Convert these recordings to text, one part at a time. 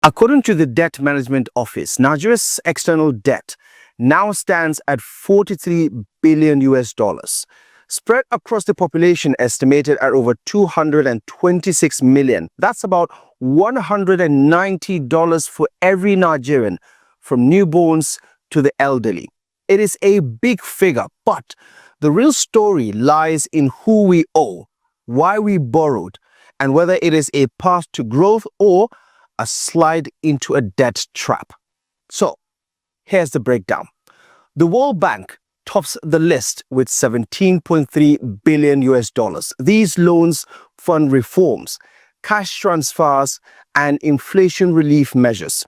According to the Debt Management Office, Nigeria's external debt now stands at 43 billion US dollars, spread across the population estimated at over 226 million. That's about $190 for every Nigerian, from newborns to the elderly. It is a big figure, but the real story lies in who we owe, why we borrowed, and whether it is a path to growth or a slide into a debt trap. So, here's the breakdown. The World Bank tops the list with 17.3 billion US dollars. These loans fund reforms, cash transfers, and inflation relief measures.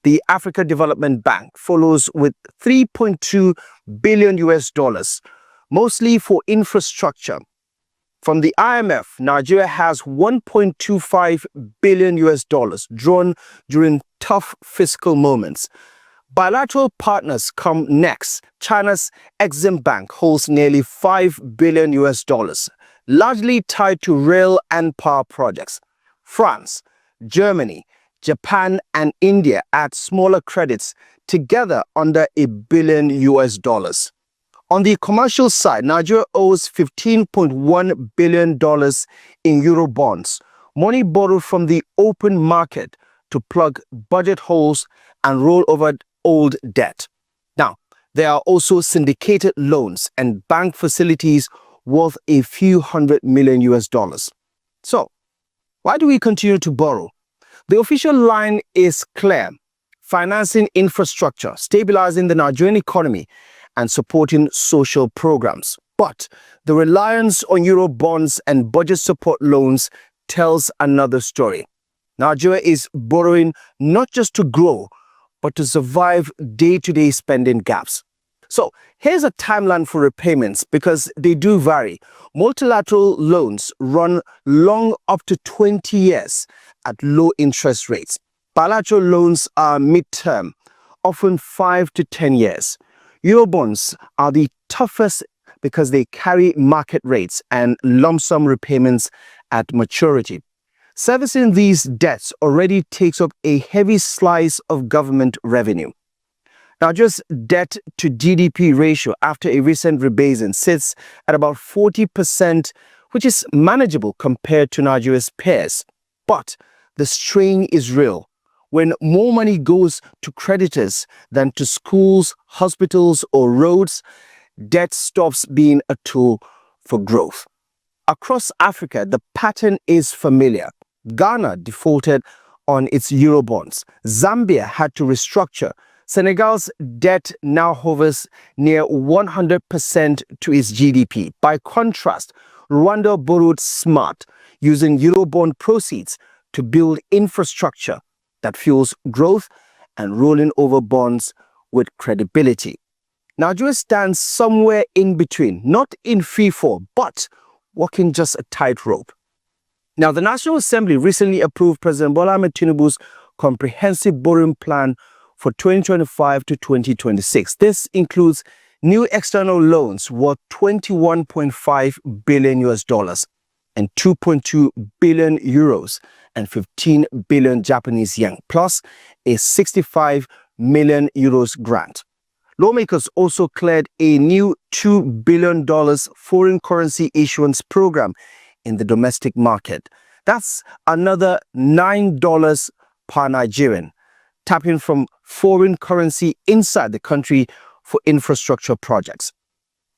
The Africa Development Bank follows with 3.2 billion US dollars, mostly for infrastructure. From the IMF, Nigeria has 1.25 billion US dollars drawn during tough fiscal moments. Bilateral partners come next. China's Exim Bank holds nearly 5 billion US dollars, largely tied to rail and power projects. France, Germany, Japan, and India add smaller credits, together under $1 billion US dollars. On the commercial side, Nigeria owes $15.1 billion in euro bonds, money borrowed from the open market to plug budget holes and roll over old debt. Now, there are also syndicated loans and bank facilities worth a few hundred million US dollars. So, why do we continue to borrow? The official line is clear: financing infrastructure, stabilizing the Nigerian economy, and supporting social programs. But the reliance on euro bonds and budget support loans tells another story. Nigeria is borrowing not just to grow, but to survive day-to-day spending gaps. So here's a timeline for repayments, because they do vary. Multilateral loans run long, up to 20 years at low interest rates. Bilateral loans are mid-term, often 5 to 10 years. Eurobonds are the toughest because they carry market rates and lump sum repayments at maturity. Servicing these debts already takes up a heavy slice of government revenue. Nigeria's debt to GDP ratio after a recent rebasing sits at about 40%, which is manageable compared to Nigeria's peers. But the strain is real. When more money goes to creditors than to schools, hospitals, or roads, debt stops being a tool for growth. Across Africa, the pattern is familiar. Ghana defaulted on its Eurobonds. Zambia had to restructure. Senegal's debt now hovers near 100% to its GDP. By contrast, Rwanda borrowed smart, using Eurobond proceeds to build infrastructure that fuels growth and rolling over bonds with credibility. Nigeria stands somewhere in between, not in free fall, but walking just a tightrope. Now, the National Assembly recently approved President Abdullahi Ahmed Tinubu's comprehensive borrowing plan for 2025 to 2026. This includes new external loans worth 21.5 billion US dollars and 2.2 billion euros and 15 billion Japanese yen, plus a 65 million euros grant. Lawmakers also cleared a new $2 billion foreign currency issuance program in the domestic market. That's another $9 per Nigerian, tapping from foreign currency inside the country for infrastructure projects.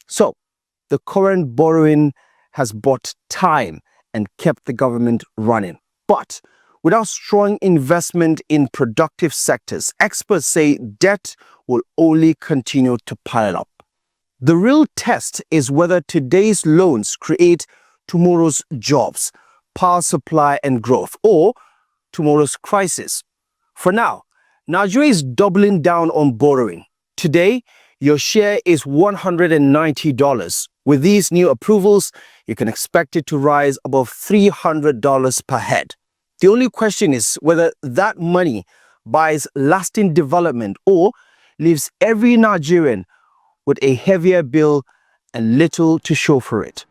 So, the current borrowing has bought time and kept the government running. But without strong investment in productive sectors, experts say debt will only continue to pile up. The real test is whether today's loans create tomorrow's jobs, power supply and growth, or tomorrow's crisis. For now, Nigeria is doubling down on borrowing. Today, your share is $190. With these new approvals, you can expect it to rise above $300 per head. The only question is whether that money buys lasting development or leaves every Nigerian with a heavier bill and little to show for it.